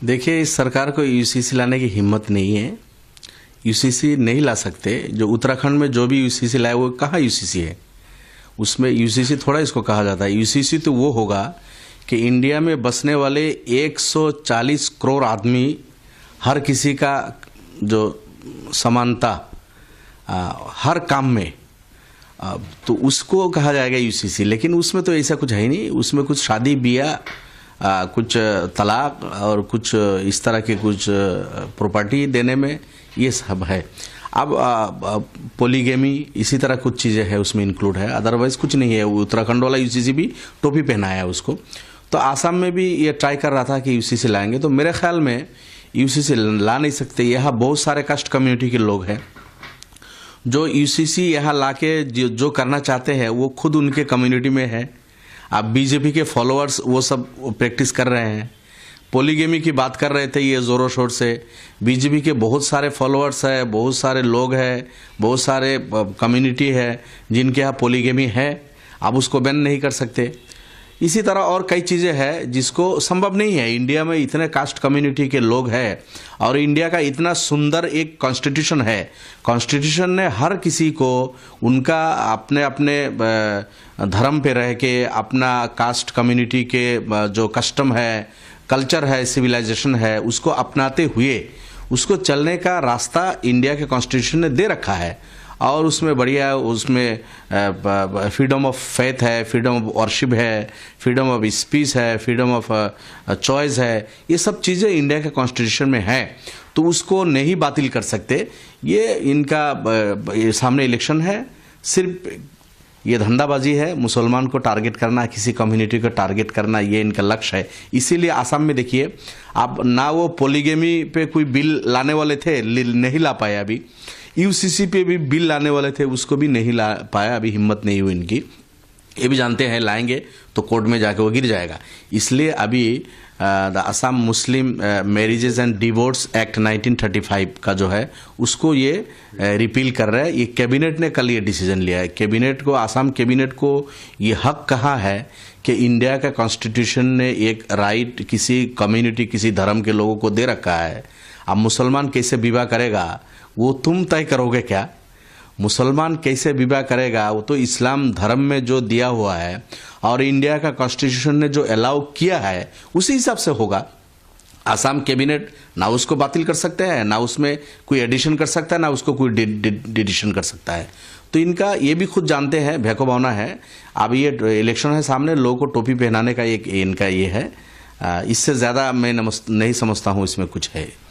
देखिए, इस सरकार को यूसीसी लाने की हिम्मत नहीं है। यूसीसी नहीं ला सकते। जो उत्तराखंड में जो भी यूसीसी लाए वो कहाँ यूसीसी है? उसमें यूसीसी थोड़ा इसको कहा जाता है। यूसीसी तो वो होगा कि इंडिया में बसने वाले 140 करोड़ आदमी, हर किसी का जो समानता हर काम में, तो उसको कहा जाएगा यूसीसी। लेकिन उसमें तो ऐसा कुछ है ही नहीं। उसमें कुछ शादी ब्याह, कुछ तलाक और कुछ इस तरह के कुछ प्रॉपर्टी देने में ये सब है। अब पोलीगेमी इसी तरह कुछ चीज़ें हैं उसमें इंक्लूड है, अदरवाइज कुछ नहीं है। उत्तराखंड वाला यूसीसी भी टोपी पहनाया है उसको। तो आसाम में भी ये ट्राई कर रहा था कि यूसीसी लाएंगे, तो मेरे ख्याल में यूसीसी ला नहीं सकते। यहाँ बहुत सारे कास्ट कम्युनिटी के लोग हैं जो यूसीसी यहाँ लाके जो करना चाहते हैं वो खुद उनके कम्युनिटी में है। अब बीजेपी के फॉलोअर्स वो सब प्रैक्टिस कर रहे हैं। पोलीगेमी की बात कर रहे थे ये ज़ोरों शोर से। बीजेपी के बहुत सारे फॉलोअर्स है, बहुत सारे लोग हैं, बहुत सारे कम्युनिटी है जिनके यहाँ पोलीगेमी है। आप उसको बैन नहीं कर सकते। इसी तरह और कई चीज़ें हैं जिसको संभव नहीं है। इंडिया में इतने कास्ट कम्युनिटी के लोग हैं और इंडिया का इतना सुंदर एक कॉन्स्टिट्यूशन है। कॉन्स्टिट्यूशन ने हर किसी को उनका अपने अपने धर्म पे रह के, अपना कास्ट कम्युनिटी के जो कस्टम है, कल्चर है, सिविलाइजेशन है, उसको अपनाते हुए उसको चलने का रास्ता इंडिया के कॉन्स्टिट्यूशन ने दे रखा है। और उसमें बढ़िया, उसमें फ्रीडम ऑफ फेथ है, फ्रीडम ऑफ वर्शिप है, फ्रीडम ऑफ स्पीच है, फ्रीडम ऑफ चॉइस है। ये सब चीज़ें इंडिया के कॉन्स्टिट्यूशन में हैं, तो उसको नहीं बातिल कर सकते। ये इनका ये सामने इलेक्शन है, सिर्फ ये धंधाबाजी है। मुसलमान को टारगेट करना, किसी कम्युनिटी को टारगेट करना, ये इनका लक्ष्य है। इसीलिए आसाम में देखिए, आप ना वो पोलीगेमी पे कोई बिल लाने वाले थे, नहीं ला पाए। अभी यूसीसी पे भी बिल लाने वाले थे, उसको भी नहीं ला पाया। अभी हिम्मत नहीं हुई इनकी। ये भी जानते हैं लाएंगे तो कोर्ट में जाके वो गिर जाएगा। इसलिए अभी the Assam Muslim marriages and divorce act 1935 का जो है उसको ये रिपील कर रहा है। ये कैबिनेट ने कल ये डिसीजन लिया है। कैबिनेट को, आसाम कैबिनेट को ये हक कहा है कि इंडिया का कॉन्स्टिट्यूशन ने एक राइट किसी कम्युनिटी, किसी धर्म के लोगों को दे रखा है। अब मुसलमान कैसे विवाह करेगा वो तुम तय करोगे क्या? मुसलमान कैसे विवाह करेगा वो तो इस्लाम धर्म में जो दिया हुआ है और इंडिया का कॉन्स्टिट्यूशन ने जो अलाउ किया है उसी हिसाब से होगा। आसाम कैबिनेट ना उसको बातिल कर सकते हैं, ना उसमें कोई एडिशन कर सकता है, ना उसको कोई डिडिशन कर सकता है। तो इनका ये भी खुद जानते हैं, भैको-भावना है। अब ये इलेक्शन है सामने, लोगों को टोपी पहनाने का एक इनका ये है। इससे ज़्यादा मैं नहीं समझता हूँ इसमें कुछ है।